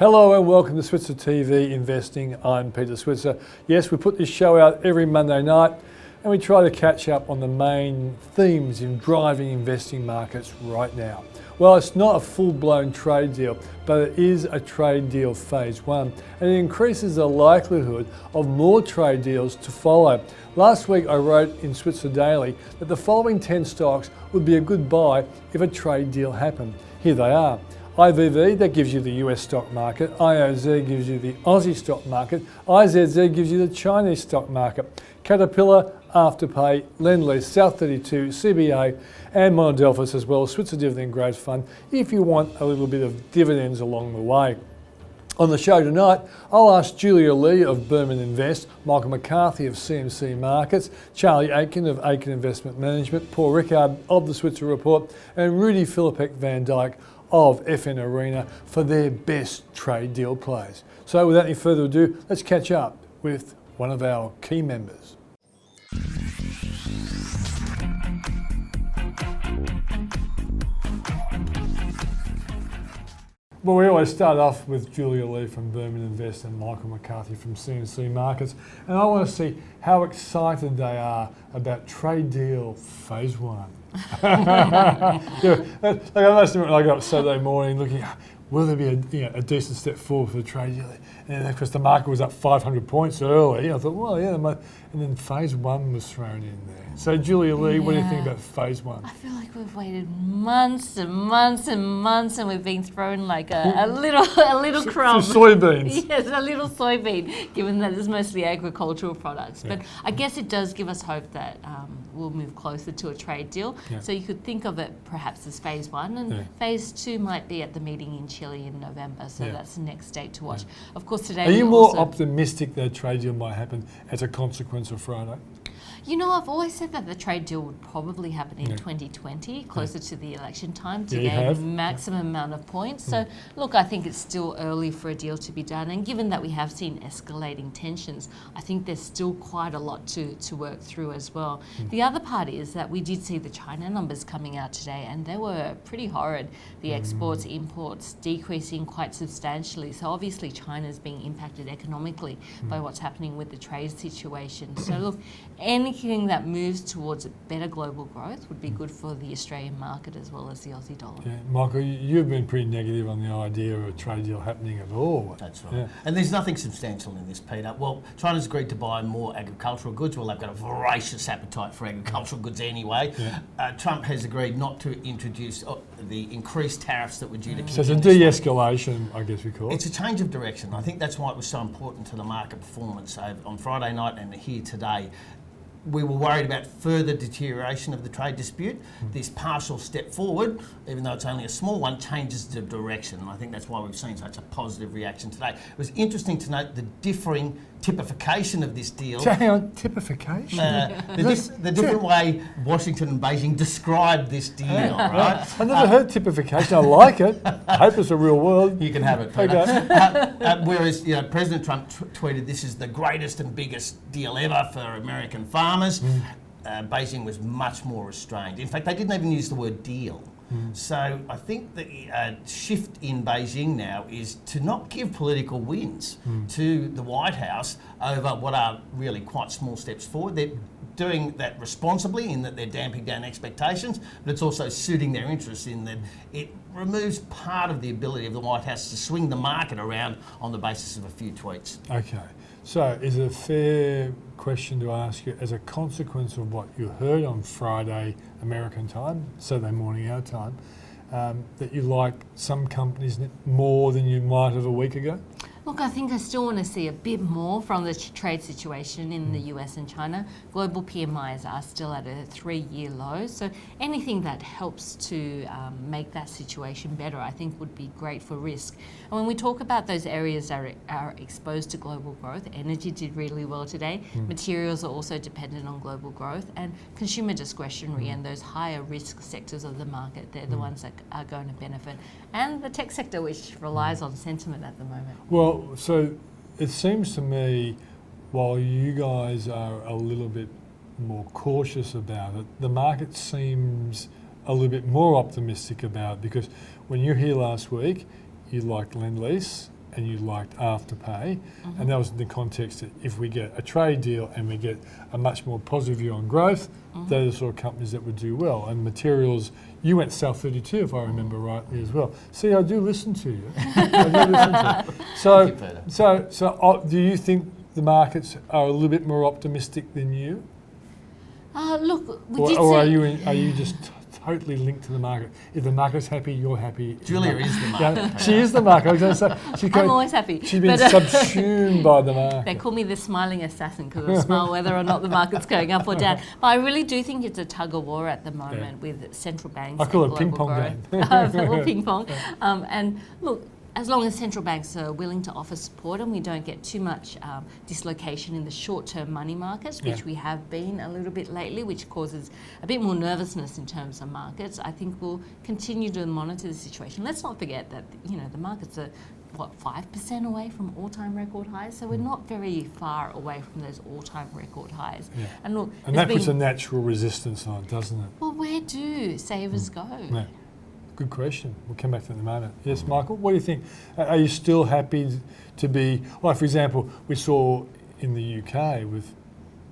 Hello and welcome to Switzer TV Investing. I'm Peter Switzer. Yes, we put this show out every Monday night and we try to catch up on the main themes in driving investing markets right now. Well, it's not a full-blown trade deal, but it is a trade deal phase one, and it increases the likelihood of more trade deals to follow. Last week I wrote in Switzer Daily that the following 10 stocks would be a good buy if a trade deal happened. Here they are. IVV, that gives you the US stock market. IOZ gives you the Aussie stock market. IZZ gives you the Chinese stock market. Caterpillar, Afterpay, Lendlease, South 32, CBA and Monadelphous as well, Switzer Dividend Growth Fund, if you want a little bit of dividends along the way. On the show tonight, I'll ask Julia Lee of Berman Invest, Michael McCarthy of CMC Markets, Charlie Aitken of Aitken Investment Management, Paul Rickard of the Switzer Report and Rudi Filapek-Vandyck of FN Arena for their best trade deal plays. So without any further ado, let's catch up with one of our key members. Well, we always start off with Julia Lee from Berman Invest and Michael McCarthy from CMC Markets, and I want to see how excited they are about trade deal phase one. Yeah, like I must admit, when I got up Saturday morning looking, will there be a decent step forward for the trade deal? And of course the market was up 500 points early. I thought, well, yeah, and then phase one was thrown in there. So Julia Lee, what do you think about phase one? I feel like we've waited months and months and months, and we've been thrown like a little crumb. Some soybeans. Yes, a little soybean, given that it's mostly agricultural products. Yeah. But I guess it does give us hope that we'll move closer to a trade deal. Yeah. So you could think of it perhaps as phase one, and phase two might be at the meeting in Chile in November. So that's the next date to watch. Yeah. Of course, today. Are you more optimistic that a trade deal might happen as a consequence of Friday? You know, I've always said that the trade deal would probably happen in 2020, closer to the election time, to gain maximum amount of points. So, look, I think it's still early for a deal to be done. And given that we have seen escalating tensions, I think there's still quite a lot to work through as well. The other part is that we did see the China numbers coming out today, and they were pretty horrid. The exports, imports decreasing quite substantially. So obviously China's being impacted economically by what's happening with the trade situation. So look, anything that moves towards better global growth would be good for the Australian market as well as the Aussie dollar. Yeah, Michael, you've been pretty negative on the idea of a trade deal happening at all. That's right. Yeah. And there's nothing substantial in this, Peter. Well, China's agreed to buy more agricultural goods. Well, they've got a voracious appetite for agricultural goods anyway. Yeah. Trump has agreed not to introduce the increased tariffs that were due to continue. So it's a de-escalation, I guess we call it. It's a change of direction. I think that's why it was so important to the market performance on Friday night and here today. We were worried about further deterioration of the trade dispute. This partial step forward, even though it's only a small one, changes the direction. And I think that's why we've seen such a positive reaction today. It was interesting to note the differing typification of this deal. Hang on, typification? The different way Washington and Beijing described this deal, right? I never heard typification. I like it. I hope it's a real word. You can have it, Peter. Okay. Whereas President Trump tweeted, this is the greatest and biggest deal ever for American farmers. Beijing was much more restrained. In fact, they didn't even use the word deal. So I think the shift in Beijing now is to not give political wins to the White House over what are really quite small steps forward. They're doing that responsibly in that they're damping down expectations, but it's also suiting their interests in that it removes part of the ability of the White House to swing the market around on the basis of a few tweets. Okay. So is it a fair question to ask you, as a consequence of what you heard on Friday American time, Saturday morning our time, that you like some companies more than you might have a week ago? Look, I think I still want to see a bit more from the trade situation in the US and China. Global PMIs are still at a 3-year low, so anything that helps to make that situation better, I think would be great for risk. And when we talk about those areas that are exposed to global growth, energy did really well today. Materials are also dependent on global growth, and consumer discretionary and those higher risk sectors of the market, they're the ones that are going to benefit. And the tech sector, which relies on sentiment at the moment. Well, so it seems to me, while you guys are a little bit more cautious about it, the market seems a little bit more optimistic about it, because when you were here last week, you liked Lendlease and you liked Afterpay, and that was in the context that if we get a trade deal and we get a much more positive view on growth, they're the sort of companies that would do well. And materials, you went South 32 if I remember rightly as well. See, I do listen to you. I do listen to you. So do you think the markets are a little bit more optimistic than you? Look, or are you just totally linked to the market? If the market's happy, you're happy. Julia is the market. She is the market. I was going to say, I'm always happy. She's been subsumed by the market. They call me the smiling assassin because I smile whether or not the market's going up or down. But I really do think it's a tug of war at the moment with central banks. I call it ping pong game. Well, ping pong. And look, as long as central banks are willing to offer support and we don't get too much dislocation in the short-term money markets, which we have been a little bit lately, which causes a bit more nervousness in terms of markets, I think we'll continue to monitor the situation. Let's not forget that, the markets are, 5% away from all-time record highs? So we're not very far away from those all-time record highs. Yeah. And look, and that puts a natural resistance on, doesn't it? Well, where do savers go? Yeah. Good question. We'll come back to that in a moment. Yes, Michael, what do you think? Are you still happy to be, like for example, we saw in the UK with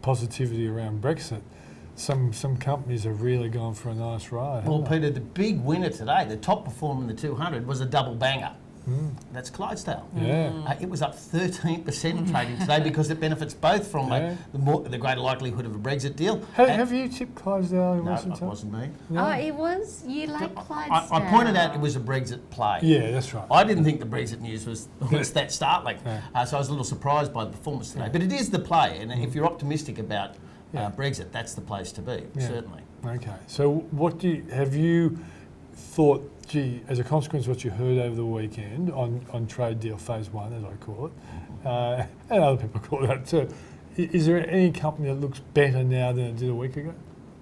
positivity around Brexit, some companies have really gone for a nice ride. Well, Peter, the big winner today, the top performer in the 200 was a double banger. That's Clydesdale. Yeah. It was up 13% in trading today because it benefits both from the greater likelihood of a Brexit deal. Have you tipped Clydesdale in recent time? No, it wasn't me. No. Oh, it was? You like Clydesdale? I pointed out it was a Brexit play. Yeah, that's right. I didn't think the Brexit news was that startling. So I was a little surprised by the performance today. But it is the play, and if you're optimistic about Brexit, that's the place to be, certainly. Okay. So have you thought, as a consequence of what you heard over the weekend on trade deal phase 1, as I call it, and other people call it that too, is there any company that looks better now than it did a week ago?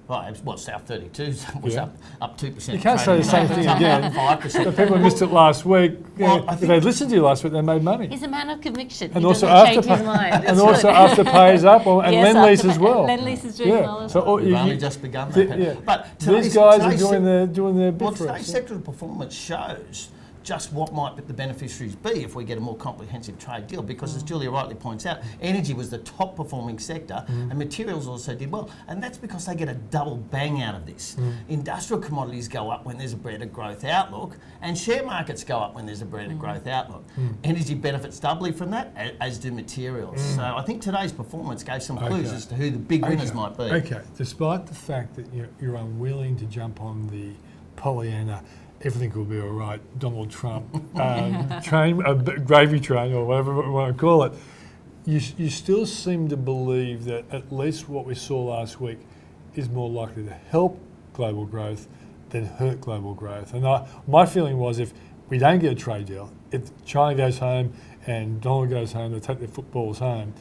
Well, South 32 was up 2%. You can't say the same thing again. 5%. The people missed it last week. If they listened to you last week, they made money. He's a man of conviction. And he also doesn't change his mind. And also Afterpay is up, and Lend-Lease as well. Lend-Lease is doing well as well. We've only just begun that. But these guys are doing their bit for us. Today's sectoral performance shows just what might the beneficiaries be if we get a more comprehensive trade deal, because as Julia rightly points out, energy was the top performing sector and materials also did well, and that's because they get a double bang out of this. Industrial commodities go up when there's a better growth outlook, and share markets go up when there's a better growth outlook. Energy benefits doubly from that, as do materials. So I think today's performance gave some clues as to who the big winners might be. Okay, despite the fact that you're unwilling to jump on the Pollyanna everything will be all right, Donald Trump train, gravy train, or whatever we want to call it, you still seem to believe that at least what we saw last week is more likely to help global growth than hurt global growth. And my feeling was, if we don't get a trade deal, if China goes home and Donald goes home, they take their footballs home,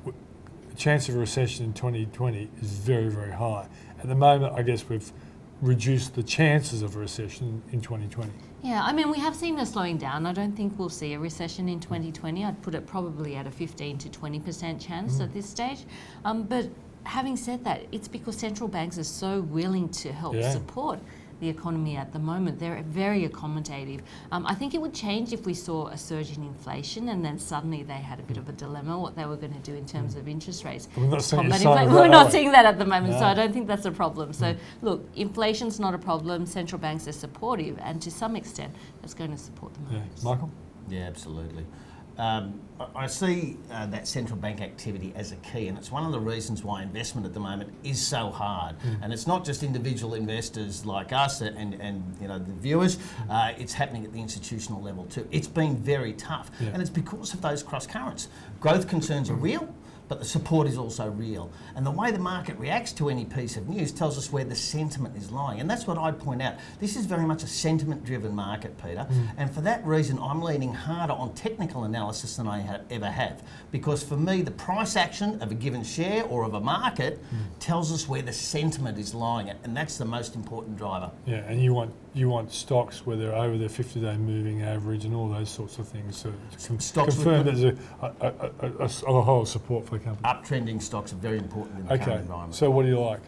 the chance of a recession in 2020 is very, very high. At the moment, I guess we've reduce the chances of a recession in 2020. Yeah, I mean, we have seen a slowing down. I don't think we'll see a recession in 2020. I'd put it probably at a 15 to 20% chance at this stage. But having said that, it's because central banks are so willing to help support the economy at the moment. They're very accommodative. I think it would change if we saw a surge in inflation and then suddenly they had a bit of a dilemma what they were going to do in terms of interest rates. We're not seeing We're not seeing that at the moment, so I don't think that's a problem. So look, inflation's not a problem. Central banks are supportive, and to some extent, that's going to support the markets. Michael? Yeah, absolutely. I see that central bank activity as a key, and it's one of the reasons why investment at the moment is so hard. And it's not just individual investors like us and the viewers. It's happening at the institutional level too. It's been very tough, and it's because of those cross currents. Growth concerns are real, but the support is also real. And the way the market reacts to any piece of news tells us where the sentiment is lying. And that's what I'd point out. This is very much a sentiment-driven market, Peter. And for that reason, I'm leaning harder on technical analysis than I ever have. Because for me, the price action of a given share or of a market tells us where the sentiment is lying at. And that's the most important driver. Yeah, and you want stocks where they're over their 50-day moving average and all those sorts of things. So confirm there's a whole support for the company. Uptrending stocks are very important in the current environment. So what do you like?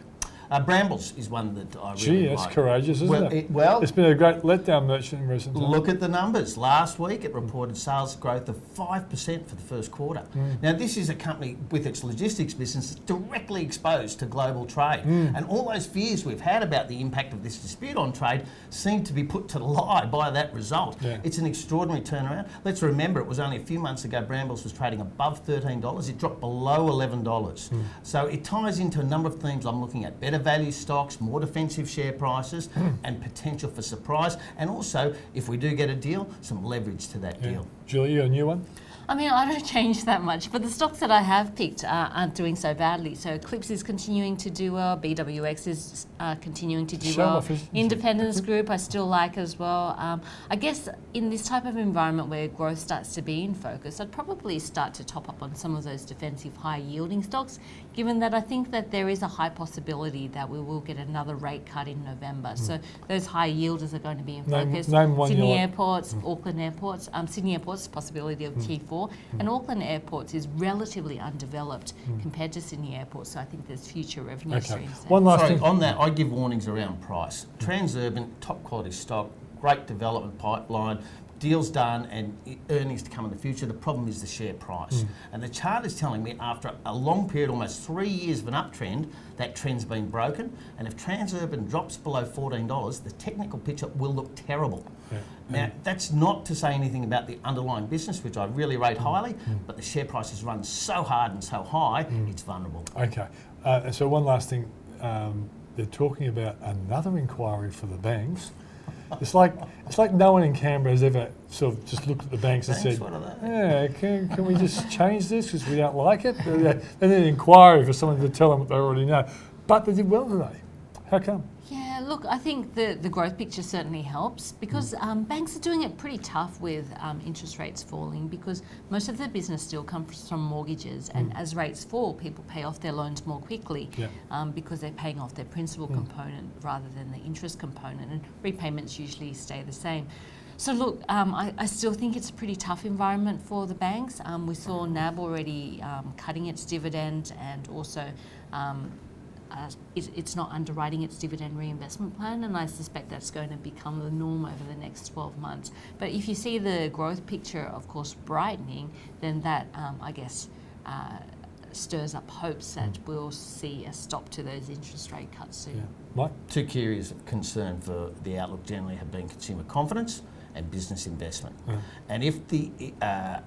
Brambles is one that I really Gee, that's like. courageous, isn't it? Well, it's been a great letdown merchant in recent times. Look at the numbers. Last week it reported sales growth of 5% for the first quarter. Now this is a company with its logistics business directly exposed to global trade. And all those fears we've had about the impact of this dispute on trade seem to be put to the lie by that result. Yeah. It's an extraordinary turnaround. Let's remember it was only a few months ago Brambles was trading above $13. It dropped below $11. So it ties into a number of themes I'm looking at. Better value stocks, more defensive share prices, and potential for surprise. And also, if we do get a deal, some leverage to that deal. Julia, a new one? I mean, I don't change that much, but the stocks that I have picked aren't doing so badly. So Eclipse is continuing to do well, BWX is continuing to do well. Independence Group I still like as well. I guess in this type of environment where growth starts to be in focus, I'd probably start to top up on some of those defensive high-yielding stocks, given that I think that there is a high possibility that we will get another rate cut in November. So those high yielders are going to be in focus. Name one Sydney Airports, Auckland Airports. Sydney Airports, possibility of T4. And Auckland Airports is relatively undeveloped compared to Sydney Airports, so I think there's future revenue streams there. One last thing. On that, I give warnings around price. Transurban, top quality stock, great development pipeline, deals done and earnings to come in the future. The problem is the share price. And the chart is telling me after a long period, almost 3 years of an uptrend, that trend's been broken. And if Transurban drops below $14, the technical picture will look terrible. Now, that's not to say anything about the underlying business, which I really rate highly, but the share price has run so hard and so high, it's vulnerable. Okay. So one last thing. They're talking about another inquiry for the banks. It's like no one in Canberra has ever sort of just looked at the banks and said, what are they? "Yeah, can we just change this because we don't like it?" And then an inquiry for someone to tell them what they already know. But they did well today. How come? Yeah, look, I think the growth picture certainly helps because banks are doing it pretty tough with interest rates falling because most of their business still comes from mortgages, and as rates fall, people pay off their loans more quickly because they're paying off their principal component rather than the interest component, and repayments usually stay the same. So look, I still think it's a pretty tough environment for the banks. We saw NAB already cutting its dividend, and also it's not underwriting its dividend reinvestment plan, and I suspect that's going to become the norm over the next 12 months. But if you see the growth picture, of course, brightening, then that, I guess, stirs up hopes that we'll see a stop to those interest rate cuts soon. Yeah. Mike? Two key areas of concern for the outlook generally have been consumer confidence and business investment. And if the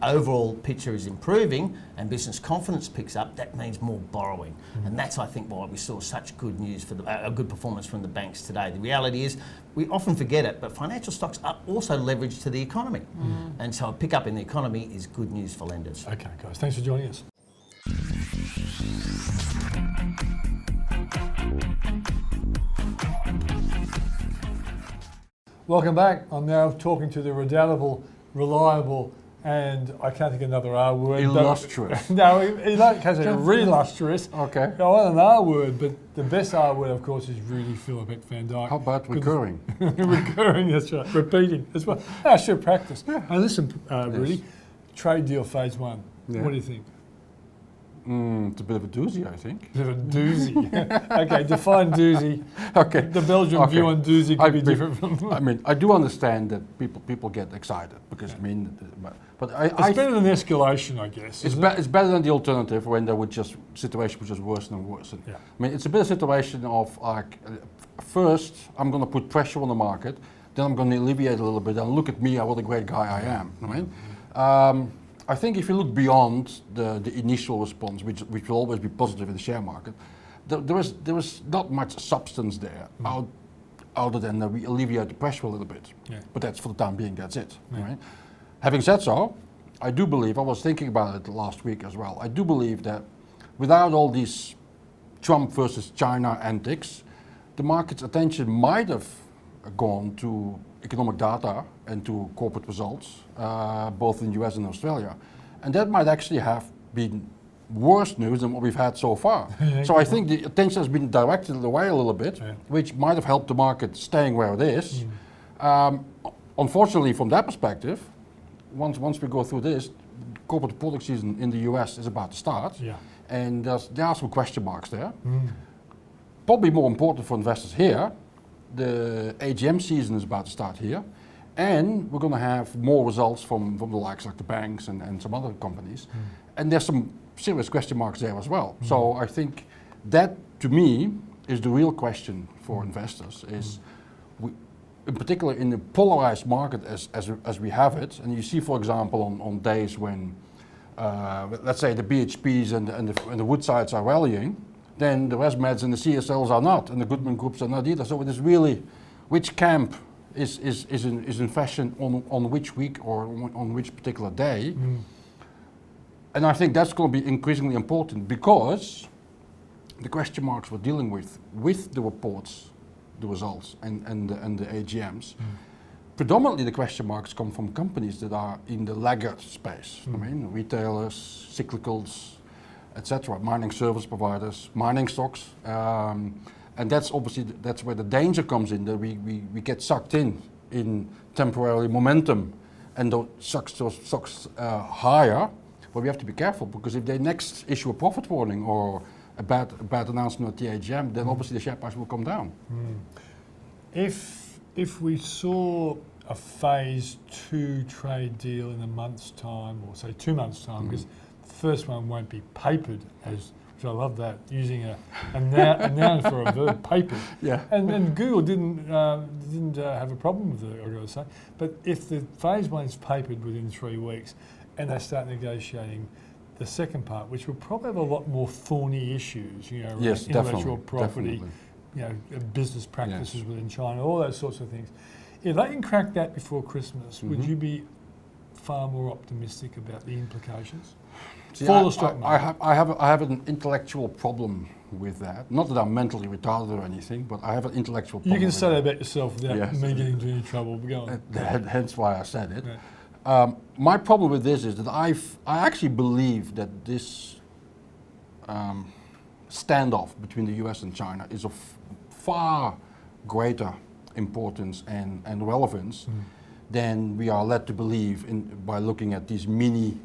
overall picture is improving and business confidence picks up, that means more borrowing. And that's, I think, why we saw such good news for a good performance from the banks today. The reality is, we often forget it, but financial stocks are also leveraged to the economy. And so a pick up in the economy is good news for lenders. Okay, guys, thanks for joining us. Welcome back. I'm now talking to the redoubtable, reliable, and I can't think of another R word. Illustrious. No, he can't say relustrious. Okay. I want an R word, but the best R word, of course, is Rudi Filapek-Vandyck. How about recurring? Recurring, that's right. Repeating as well. I should practice. Hey, listen, Rudi, trade deal phase one. Yeah. What do you think? It's a bit of a doozy, I think. Bit of a doozy. Okay, define doozy. Okay. The Belgian view on doozy could be different from. I mean, I do understand that people get excited because but it's better than escalation, I guess. It's better than the alternative when there would just situation would just worsen and worsen. Yeah. I mean, it's a bit of a situation of like, first I'm going to put pressure on the market, then I'm going to alleviate a little bit, and look at me, what a great guy I am. Right? I think if you look beyond the initial response, which will always be positive in the share market, there was not much substance there, other than that we alleviate the pressure a little bit. Yeah. But that's for the time being, that's it. Yeah. Right? Having said so, I do believe, I was thinking about it last week as well, I do believe that without all these Trump versus China antics, the market's attention might have gone to economic data and to corporate results, both in the US and Australia. And that might actually have been worse news than what we've had so far. So I think the attention has been directed away a little bit, which might have helped the market staying where it is. Unfortunately, from that perspective, once we go through this, corporate reporting season in the US is about to start. Yeah. And there are some question marks there. probably more important for investors here, the AGM season is about to start here, and we're going to have more results from the likes like the banks and some other companies. And there's some serious question marks there as well. So I think that, to me, is the real question for investors, is in particular in the polarized market as we have it, and you see, for example, on days when, let's say, the BHPs and the Woodsides are rallying, then the ResMeds and the CSLs are not, and the Goodman Groups are not either. So it is really which camp is in fashion on which week or on which particular day. And I think that's going to be increasingly important, because the question marks we're dealing with the reports, the results, and the AGMs, predominantly the question marks come from companies that are in the laggard space. I mean, retailers, cyclicals, etc., mining service providers, mining stocks, and that's obviously that's where the danger comes in, that we get sucked in temporary momentum, and those stocks higher. But we have to be careful, because if they next issue a profit warning or a bad announcement at the AGM, then obviously the share price will come down. If we saw a phase 2 trade deal in a month's time, or say 2 months' time, because the first one won't be papered, which I love that, using a noun for a verb, papered. Yeah. And Google didn't have a problem with it, I've got to say. But if the phase 1's papered within 3 weeks, and they start negotiating the second part, which will probably have a lot more thorny issues, around intellectual property, business practices within China, all those sorts of things. If they can crack that before Christmas, would you be far more optimistic about the implications for the stock market? I have an intellectual problem with that. Not that I'm mentally retarded or anything, but I have an intellectual problem. You can say that about yourself without me getting into any trouble. Go on. Hence why I said it. My problem with this is that I actually believe that this standoff between the US and China is of far greater importance and relevance than we are led to believe by looking at these mini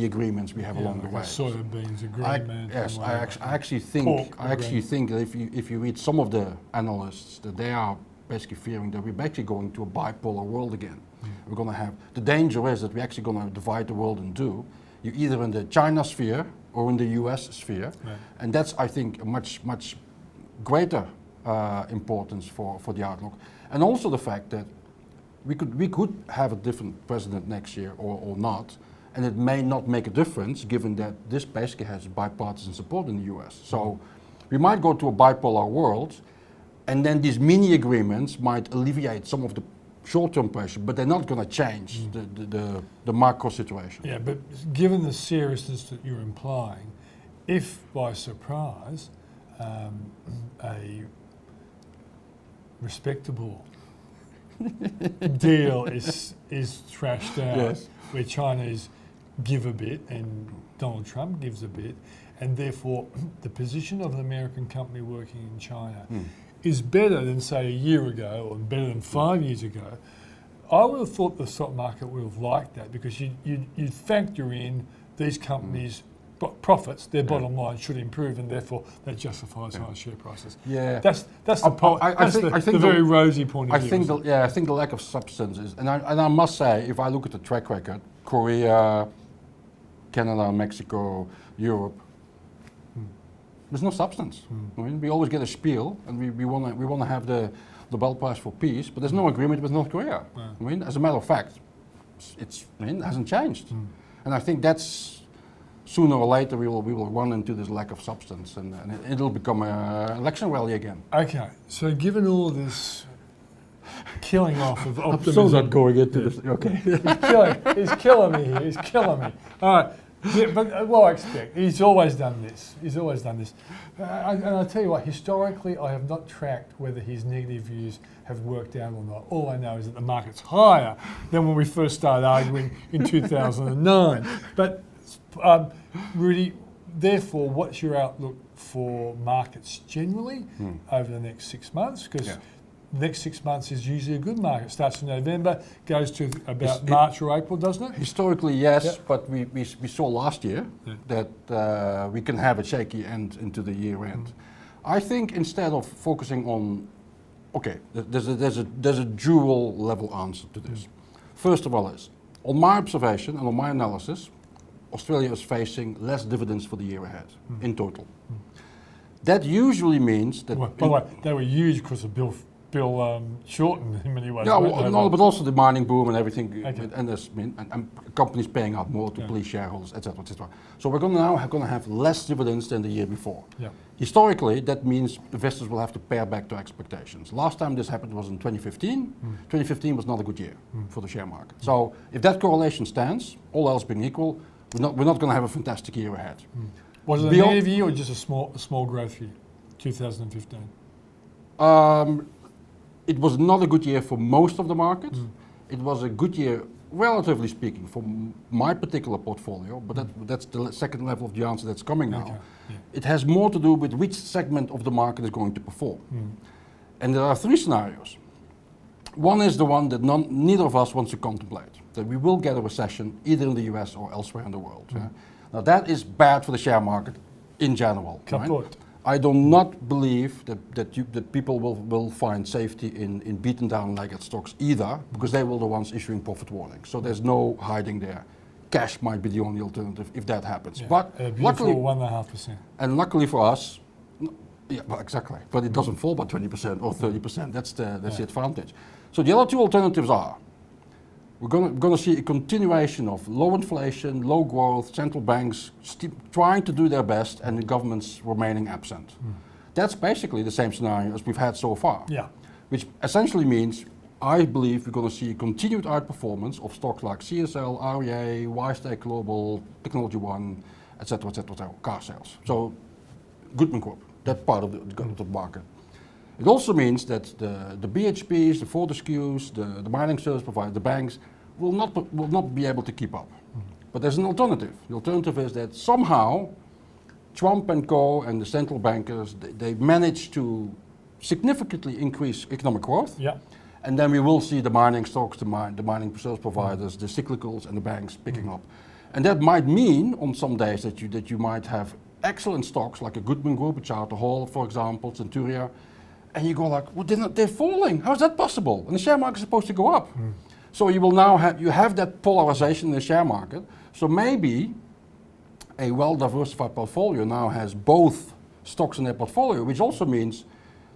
agreements we have along the way. Soybeans agreement. I actually think that if you read some of the analysts, that they are basically fearing that we're actually going to a bipolar world again. We're going to have, the danger is that we're actually going to divide the world in two. You're either in the China sphere or in the US sphere, and that's, I think, a much greater importance for the outlook. And also the fact that we could have a different president next year or not, and it may not make a difference given that this basically has bipartisan support in the US. So we might go to a bipolar world, and then these mini agreements might alleviate some of the short-term pressure, but they're not going to change the macro situation. Yeah, but given the seriousness that you're implying, if by surprise a respectable deal is thrashed out, where Chinese give a bit and Donald Trump gives a bit, and therefore the position of an American company working in China is better than, say, a year ago, or better than 5 years ago, I would have thought the stock market would have liked that, because you'd factor in these companies' profits, their bottom line should improve, and therefore that justifies higher share prices. Yeah, that's the very rosy point of view. I think the lack of substance is, and I must say, if I look at the track record, Korea, Canada, Mexico, Europe, there's no substance. I mean, we always get a spiel, and we want to have the Nobel Prize for Peace, but there's no agreement with North Korea. I mean, as a matter of fact, it hasn't changed, and I think that's sooner or later we will run into this lack of substance, and it'll become an election rally again. Okay, so given all this killing off of optimism, I'm so not going into this. Okay, he's killing me here. He's killing me. All right. Yeah, but what I expect, he's always done this. And I'll tell you what, historically, I have not tracked whether his negative views have worked out or not. All I know is that the market's higher than when we first started arguing in 2009. But, Rudi, therefore, what's your outlook for markets generally over the next 6 months? Because next 6 months is usually a good market. Starts in November, goes to about March or April, doesn't it? Historically, yes, but we saw last year that we can have a shaky end into the year end. I think instead of focusing on, okay, there's a dual level answer to this. First of all is, on my observation and on my analysis, Australia is facing less dividends for the year ahead in total. That usually means that... By the way, they were huge because of Bill Shorten in many ways. Yeah, no, but also the mining boom and everything, Okay. and companies paying out more to police shareholders, etc., etc. So we're now going to have less dividends than the year before. Yeah. Historically, that means investors will have to pare back their expectations. Last time this happened was in 2015. 2015 was not a good year for the share market. So if that correlation stands, all else being equal, we're not going to have a fantastic year ahead. Was it a negative year or just a small growth year, 2015? It was not a good year for most of the market. It was a good year, relatively speaking, for my particular portfolio, but that's the second level of the answer that's coming now. Okay. Yeah. It has more to do with which segment of the market is going to perform. And there are three scenarios. One is the one that neither of us wants to contemplate, that we will get a recession either in the US or elsewhere in the world. Yeah? Now that is bad for the share market in general. Right? I do not believe that people will find safety in beaten down legged stocks either, because they will be the ones issuing profit warnings. So there's no hiding there. Cash might be the only alternative if that happens. Yeah. But luckily, 1.5%. And luckily for us, yeah, well, exactly. But it doesn't fall by 20% or 30%. That's the advantage. So the other two alternatives are: we're going to see a continuation of low inflation, low growth, central banks trying to do their best, and the governments remaining absent. That's basically the same scenario as we've had so far. Yeah. Which essentially means, I believe we're going to see a continued outperformance of stocks like CSL, REA, WiseTech Global, Technology One, etc., car sales. So Goodman Group, that part of the market. It also means that the BHPs, the Fortescues, the mining service providers, the banks will not be able to keep up. But there's an alternative. The alternative is that somehow Trump and co and the central bankers, they manage to significantly increase economic growth. Yeah. And then we will see the mining stocks, the mining service providers, the cyclicals and the banks picking up. And that might mean on some days that you might have excellent stocks like a Goodman Group, a Charter Hall, for example, Centuria, and you go like, well, they're falling. How is that possible? And the share market is supposed to go up. So you will now have that polarization in the share market. So maybe a well-diversified portfolio now has both stocks in their portfolio, which also means,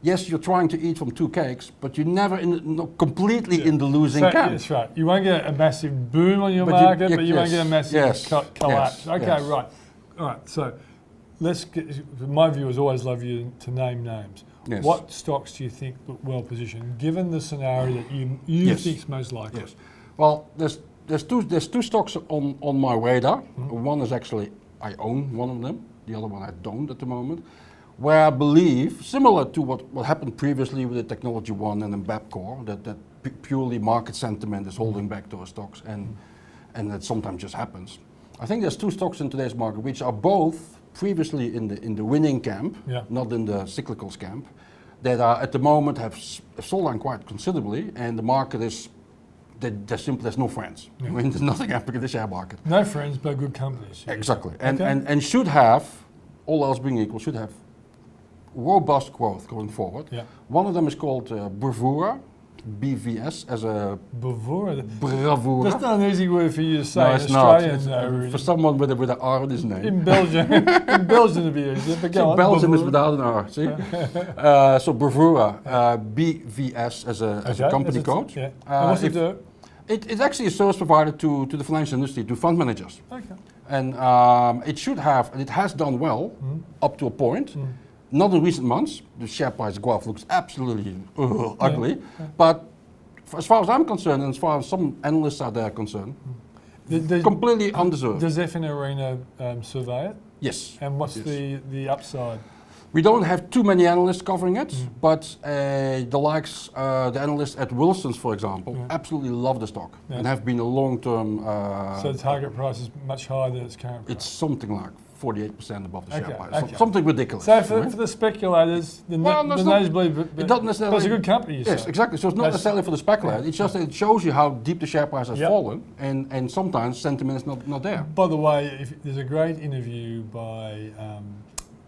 yes, you're trying to eat from two cakes, but you're never completely in the losing camp. That's right. You won't get a massive boom on your market, but you won't get a massive collapse. Okay, right. All right, so let's get, my viewers always love you to name names. Yes. What stocks do you think look well positioned, given the scenario that you think is most likely? Yes. Well, there's two stocks on my radar. One is actually, I own one of them. The other one I don't at the moment. Where I believe, similar to what happened previously with the Technology One and then Bapcor, that purely market sentiment is holding back those stocks, and that sometimes just happens. I think there's two stocks in today's market which are both previously in the winning camp, not in the cyclicals camp, that are at the moment have sold down quite considerably, and the market is there's no friends. I mean, there's nothing happening in the share market. No friends, but good companies. Exactly, and should have, all else being equal, should have robust growth going forward. Yeah. One of them is called Bravura, BVS, as a Bravura. Bravura. That's not an easy word for you to say. No, it's not. Australian, for someone with an R in his name. In Belgium, it'd be easy. But go on, Belgium is Bravura. without an R. See, so Bravura, BVS as a company code. Yeah. And what's it do? It's actually a service provider to the financial industry, to fund managers. Okay. And it should have, and it has done well up to a point. Not in recent months. The share price graph looks absolutely ugly. But as far as I'm concerned, and as far as some analysts out there are concerned, completely undeserved. Does FN Arena survey it? Yes. And what's the upside? We don't have too many analysts covering it, but the likes, the analysts at Wilson's, for example, absolutely love the stock and have been a long-term. So the target price is much higher than its current price? It's something like 48% above the share price. Something ridiculous. So for the speculators, the nosebleed, but it doesn't necessarily. It's a good company, you Yes, say. exactly. So it's not necessarily for the speculator. It's just that it shows you how deep the share price has fallen, and sometimes sentiment is not there. By the way, there's a great interview by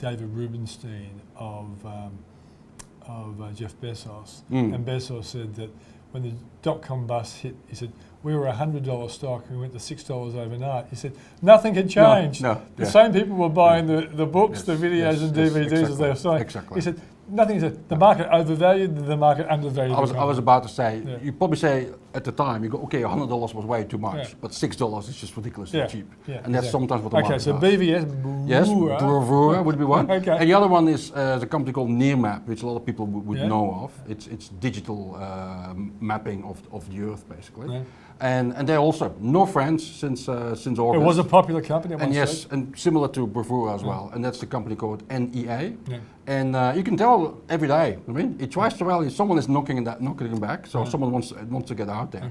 David Rubenstein of Jeff Bezos, and Bezos said that when the dot-com bust hit, he said, we were a $100 stock and we went to $6 overnight. He said, nothing had changed. The same people were buying the books, the videos and DVDs as they were selling. Exactly. He said, nothing, the market overvalued, the market undervalued. I was about to say, you probably say at the time, you go, okay, $100 was way too much, but $6 is just ridiculously cheap. And that's sometimes what the market does. So BVS, yes, Bravura would be one. Okay. And the other one is the company called Nearmap, which a lot of people would know of. It's digital mapping of the Earth, basically. And they're also no friends since August. It was a popular company at one and stage. and similar to Bravura as well. And that's the company called NEA. And you can tell every day. I mean, it tries to rally. Someone is knocking him back. So someone wants to get out there.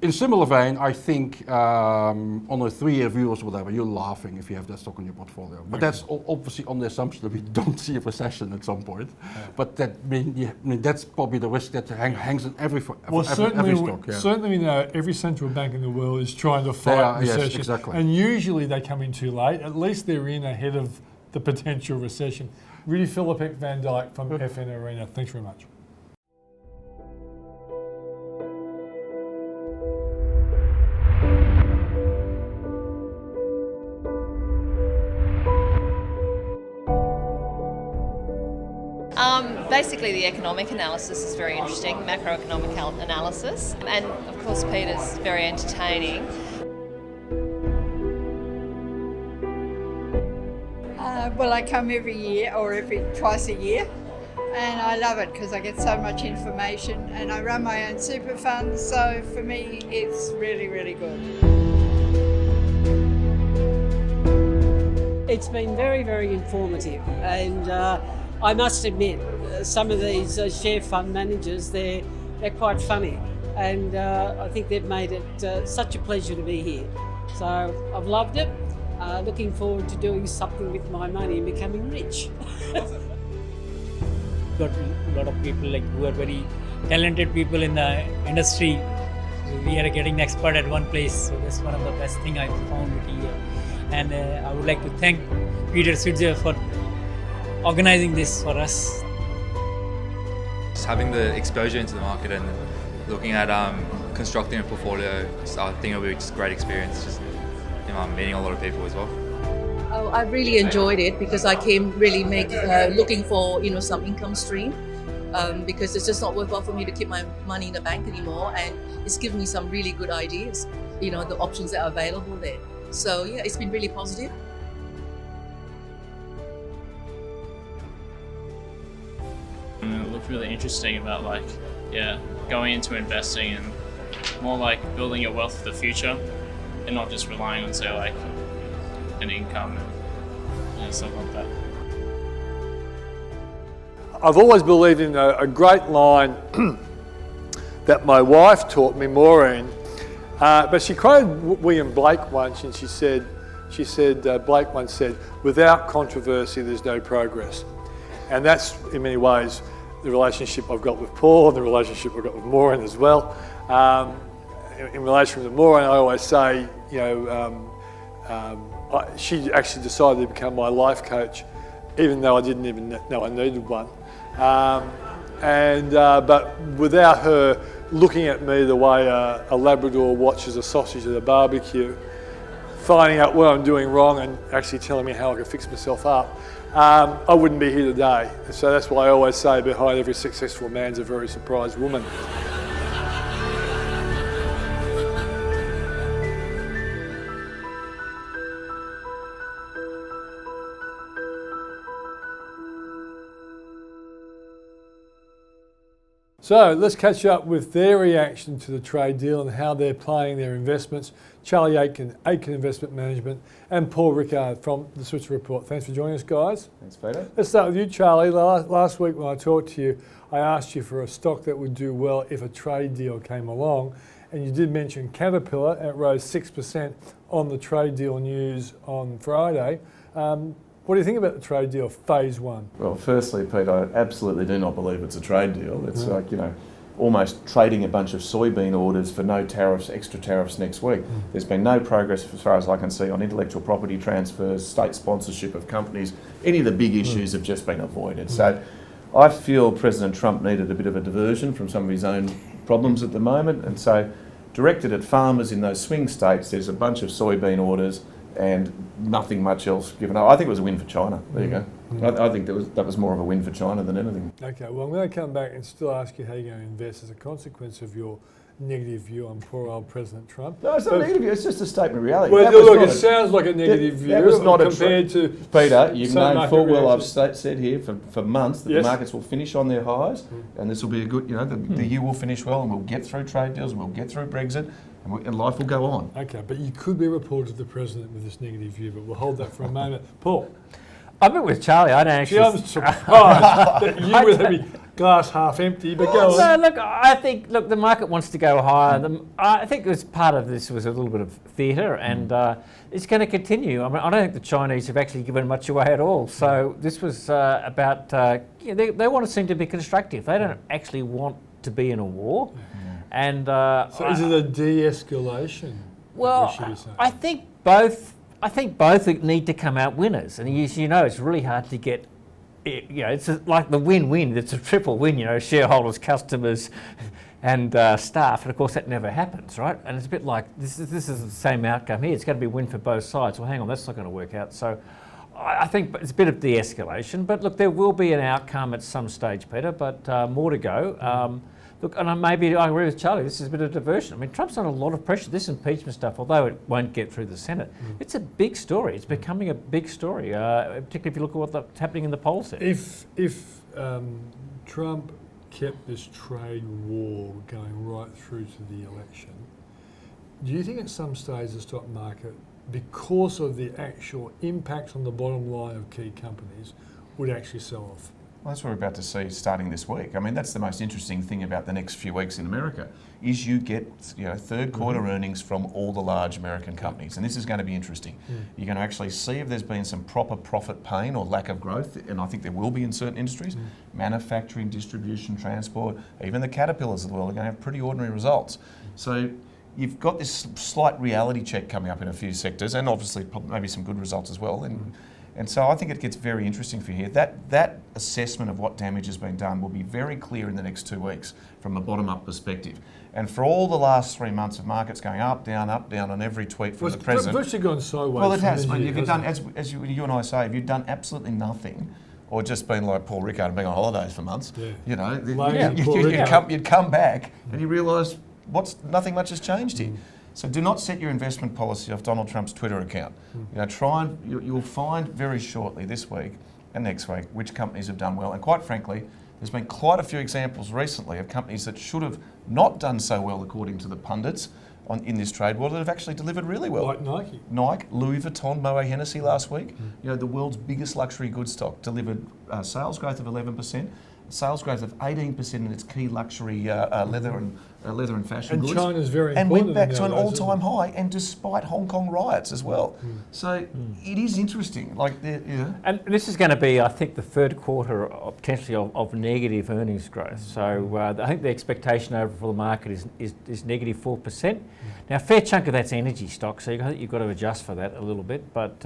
In similar vein, I think on a 3-year view or whatever, you're laughing if you have that stock in your portfolio. But that's obviously on the assumption that we don't see a recession at some point. But that's probably the risk that hangs in every stock. Certainly we know every central bank in the world is trying to fight recession. Yes, exactly. And usually they come in too late. At least they're in ahead of the potential recession. Rudi Filapek-Vandyck from FN Arena. Thanks very much. Basically, the economic analysis is very interesting, macroeconomic analysis, and of course Peter's very entertaining. Well, I come every year or twice a year, and I love it because I get so much information, and I run my own super fund, so for me it's really, really good. It's been very, very informative, and I must admit, some of these share fund managers, they're quite funny, and I think they've made it such a pleasure to be here. So I've loved it. Looking forward to doing something with my money and becoming rich. Got a lot of people who are very talented people in the industry. We are getting an expert at one place, so that's one of the best things I've found here. And I would like to thank Peter Switzer for organizing this for us. Just having the exposure into the market and looking at constructing a portfolio, I think it'll be just a great experience. Just meeting a lot of people as well. Oh, I really enjoyed it because I came really looking for some income stream because it's just not worthwhile for me to keep my money in the bank anymore, and it's given me some really good ideas, the options that are available there. So yeah, it's been really positive. It looked really interesting about going into investing and more like building your wealth for the future and not just relying on say an income and stuff like that. I've always believed in a great line that my wife taught me, Maureen, but she quoted William Blake once, and she said Blake once said, without controversy there's no progress. And that's in many ways the relationship I've got with Paul and the relationship I've got with Maureen as well. In relation to Maureen, I always say, she actually decided to become my life coach, even though I didn't even know I needed one. But without her looking at me the way a Labrador watches a sausage at a barbecue, finding out what I'm doing wrong and actually telling me how I can fix myself up, I wouldn't be here today. So that's why I always say behind every successful man's a very surprised woman. So let's catch up with their reaction to the trade deal and how they're playing their investments. Charlie Aitken, Aitken Investment Management, and Paul Rickard from the Switzer Report. Thanks for joining us, guys. Thanks, Peter. Let's start with you, Charlie. Last week when I talked to you, I asked you for a stock that would do well if a trade deal came along, and you did mention Caterpillar. It rose 6% on the trade deal news on Friday. What do you think about the trade deal, phase one? Well, firstly, Pete, I absolutely do not believe it's a trade deal. It's almost trading a bunch of soybean orders for no tariffs, extra tariffs next week. There's been no progress, as far as I can see, on intellectual property transfers, state sponsorship of companies. Any of the big issues have just been avoided. So I feel President Trump needed a bit of a diversion from some of his own problems at the moment, and so directed at farmers in those swing states, there's a bunch of soybean orders and nothing much else given up. I think it was a win for China. There you go. I think that was more of a win for China than anything. Okay, well, I'm going to come back and still ask you how you're going to invest as a consequence of your negative view on poor old President Trump. No, it's not a negative view, it's just a statement of reality. Well, look, it sounds like a negative view. That was not compared to Peter, you've known full well, I've reaction. said here for months that the markets will finish on their highs, and this will be a good, the year will finish well, and we'll get through trade deals, and we'll get through Brexit, and life will go on. Okay, but you could be reported to the President with this negative view, but we'll hold that for a moment. Paul? I'm a bit with Charlie. I don't actually. I'm surprised that you would have a glass half empty, but go on. No, look, I think the market wants to go higher. I think it was part of this was a little bit of theatre, and it's going to continue. I mean, I don't think the Chinese have actually given much away at all. So this was about they want to seem to be constructive. They don't actually want to be in a war, and so is it a de-escalation? Well, I think both. I think both need to come out winners, and as you know, it's really hard to get. It's like the win-win. It's a triple win. Shareholders, customers, and staff, and of course that never happens, right? And it's a bit like this is the same outcome here. It's going to be a win for both sides. Well, hang on, that's not going to work out. So, I think it's a bit of de-escalation. But look, there will be an outcome at some stage, Peter. But more to go. Look, and maybe I agree with Charlie, this is a bit of diversion. I mean, Trump's under a lot of pressure. This impeachment stuff, although it won't get through the Senate, it's a big story. It's becoming a big story, particularly if you look at what's happening in the polls there. If Trump kept this trade war going right through to the election, do you think at some stage the stock market, because of the actual impact on the bottom line of key companies, would actually sell off? Well, that's what we're about to see starting this week. I mean, that's the most interesting thing about the next few weeks in America, is you get third quarter earnings from all the large American companies, and this is going to be interesting. You're going to actually see if there's been some proper profit pain or lack of growth, and I think there will be in certain industries, manufacturing, distribution, transport, even the Caterpillars of the world are going to have pretty ordinary results. So you've got this slight reality check coming up in a few sectors, and obviously maybe some good results as well. And so I think it gets very interesting for here. That assessment of what damage has been done will be very clear in the next 2 weeks from a bottom-up perspective. And for all the last 3 months of markets going up, down on every tweet from the president. It's virtually gone sideways. Well, it has. But if you've done, as you and I say, if you've done absolutely nothing, or just been like Paul Rickard and been on holidays for months, you'd come back and you realise nothing much has changed here. So do not set your investment policy off Donald Trump's Twitter account. You'll find very shortly this week and next week which companies have done well. And quite frankly, there's been quite a few examples recently of companies that should have not done so well according to the pundits in this trade war that have actually delivered really well. Like Nike. Nike, Louis Vuitton, Moet Hennessy last week. The world's biggest luxury goods stock delivered sales growth of 11%. Sales growth of 18% in its key luxury leather and fashion goods. And China's very and important. went back to an all-time high, and despite Hong Kong riots as well. So it is interesting. And this is going to be, I think, the third quarter potentially of negative earnings growth. So I think the expectation over for the market is negative 4%. Now, a fair chunk of that's energy stock, so you've got to adjust for that a little bit. But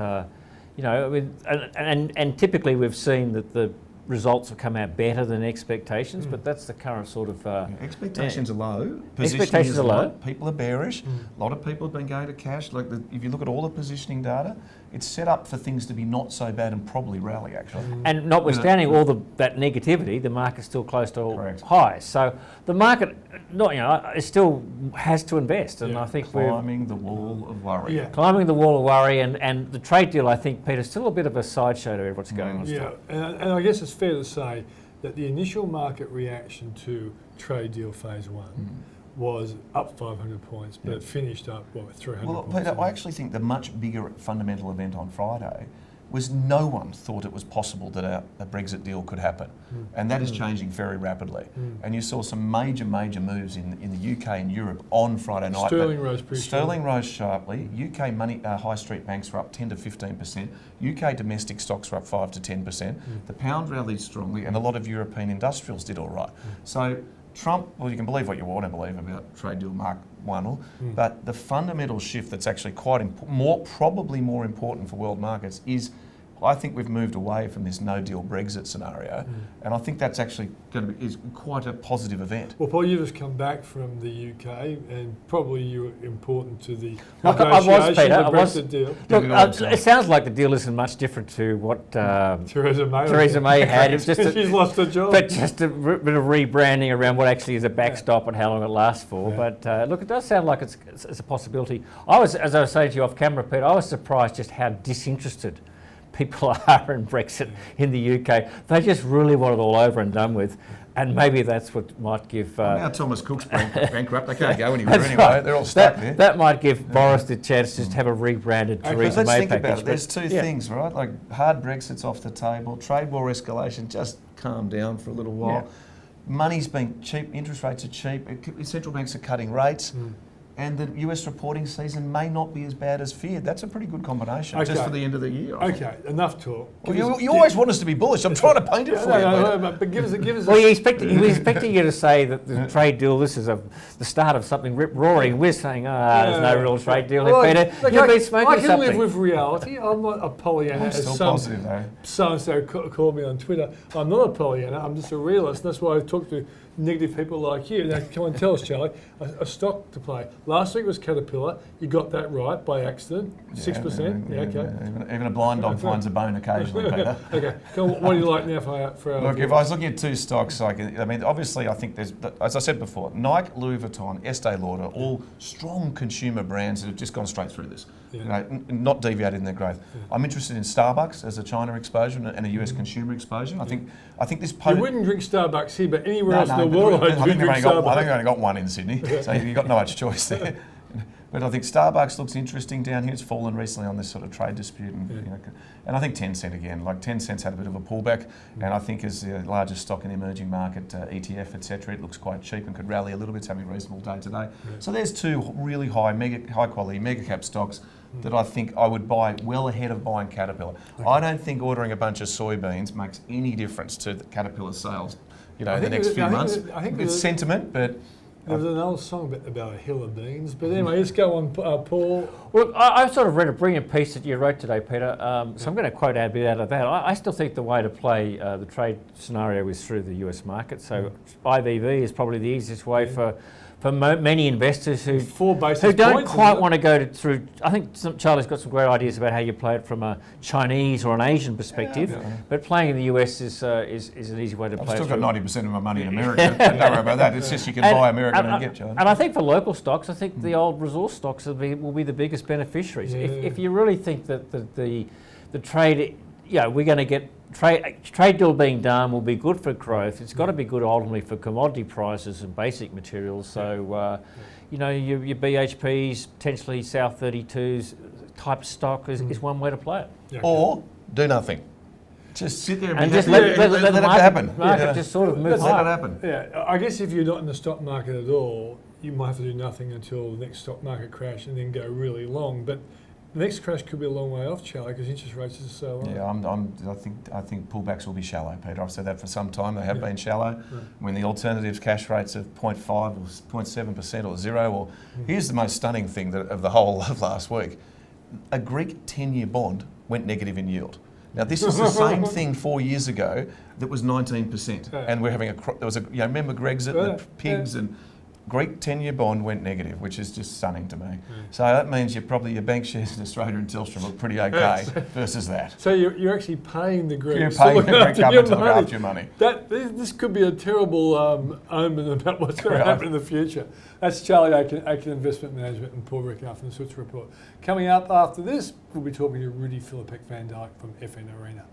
and typically we've seen that the results have come out better than expectations, but that's the current sort of... expectations are low. Expectations are low. People are bearish. A lot of people have been going to cash. If you look at all the positioning data, it's set up for things to be not so bad and probably rally, actually. And notwithstanding all that negativity, the market's still close to all highs. So the market, it still has to invest. And I think climbing the wall of worry. Yeah. Climbing the wall of worry, and the trade deal, I think, Peter, is still a bit of a sideshow to what's going on. Yeah, and I guess it's fair to say that the initial market reaction to trade deal phase one was up 500 points, but it finished up, 300 points? Well, Peter, I actually think the much bigger fundamental event on Friday was no one thought it was possible that a Brexit deal could happen. And that is changing very rapidly. And you saw some major moves in the UK and Europe on Friday night. Sterling rose sharply. UK money high street banks were up 10 to 15%. UK domestic stocks were up 5 to 10%. The pound rallied strongly, and a lot of European industrials did all right. So Trump, well, you can believe what you want to believe about trade deal Mark 1, but the fundamental shift that's actually quite probably more important for world markets is, I think we've moved away from this no-deal Brexit scenario, and I think that's actually going to be is quite a positive event. Well, Paul, you've just come back from the UK, and probably you were important to the Look, I was, Peter. the Brexit deal. Look, it sounds like the deal isn't much different to what Theresa May had. It's just she's lost her job. But just a bit of rebranding around what actually is a backstop and how long it lasts for. Yeah. But look, it does sound like it's a possibility. As I was saying to you off camera, Peter, I was surprised just how disinterested people are in Brexit in the UK. They just really want it all over and done with. And maybe that's what might give... now Thomas Cook's bankrupt. They can't go anywhere anyway. Right. They're all stuck there. That might give Boris the chance to just have a rebranded Theresa May let's think package. About it. There's two things, right? Like hard Brexit's off the table. Trade war escalation, just calm down for a little while. Yeah. Money's been cheap. Interest rates are cheap. Central banks are cutting rates. And the US reporting season may not be as bad as feared. That's a pretty good combination just for the end of the year. Okay, enough talk. Well, you always want us to be bullish. I'm trying to paint it for you. But give us Well, we're expecting you to say that the trade deal, this is the start of something rip-roaring. We're saying, there's no real trade deal here, Peter. You've been smoking something. I can live with reality. I'm not a Pollyanna. I'm still positive, though. So-and-so called me on Twitter. I'm not a Pollyanna. I'm just a realist. That's why I talk to negative people like you. Now, come on, tell us, Charlie, a stock to play. Last week was Caterpillar. You got that right by accident. 6%. Yeah, okay. Even a blind dog finds a bone occasionally, Peter. Okay. Come on, what do you like now for our... Look, if I was looking at two stocks, I mean, obviously, I think there's, as I said before, Nike, Louis Vuitton, Estee Lauder, all strong consumer brands that have just gone straight through this. Yeah. You know, not deviated in their growth. Yeah. I'm interested in Starbucks as a China exposure and a US consumer exposure. I think this... You wouldn't drink Starbucks here, but anywhere else in the world, I think they've only got one in Sydney, so you've got no much choice there. But I think Starbucks looks interesting down here. It's fallen recently on this sort of trade dispute. And I think Tencent again. Like Tencent's had a bit of a pullback, and I think as the largest stock in the emerging market, ETF, etc., it looks quite cheap and could rally a little bit. It's having a reasonable day today. Yeah. So there's two really high quality, mega cap stocks that I think I would buy well ahead of buying Caterpillar. Okay. I don't think ordering a bunch of soybeans makes any difference to the Caterpillar sales, in the next few months. I think it's sentiment, but... There was an old song about a hill of beans. But anyway, let's go on, Paul. Well, I sort of read a brilliant piece that you wrote today, Peter. So I'm going to quote a bit out of that. I still think the way to play the trade scenario is through the US market. So IVV is probably the easiest way for many investors who don't quite want to go through. I think Charlie's got some great ideas about how you play it from a Chinese or an Asian perspective, but playing in the US is an easy way to play it. I've still got 90% of my money in America. Don't worry about that. It's just you can buy American and get China. And I think for local stocks, I think the old resource stocks will be the biggest beneficiaries. Yeah. If you really think that the trade, we're going to get trade deal being done will be good for growth. It's got to be good ultimately for commodity prices and basic materials. So, your BHPs, potentially South 32s type stock is one way to play it. Yeah. Or do nothing. Just sit there and just let it happen. Market just sort of move. Let it happen. Yeah, I guess if you're not in the stock market at all, you might have to do nothing until the next stock market crash and then go really long. But the next crash could be a long way off, Charlie, because interest rates are so low. Yeah, I think pullbacks will be shallow, Peter. I've said that for some time. They have been shallow. Yeah. When the alternatives cash rates of 0.5 or 0.7% or zero, or here's the most stunning thing of the whole of last week: a Greek 10-year bond went negative in yield. Now this is the same thing 4 years ago that was 19%, and we're having remember Grexit, the pigs and. Greek 10-year bond went negative, which is just stunning to me. Yeah. So that means your bank shares in Australia and Telstra look pretty okay versus that. So you're actually paying the Greeks. You're paying the Greek government to look after your money. This could be a terrible omen about what's going to happen in the future. That's Charlie Aitken Investment Management and Paul Rickard from the Switzer Report. Coming up after this, we'll be talking to Rudi Filapek-Vandyck from FN Arena.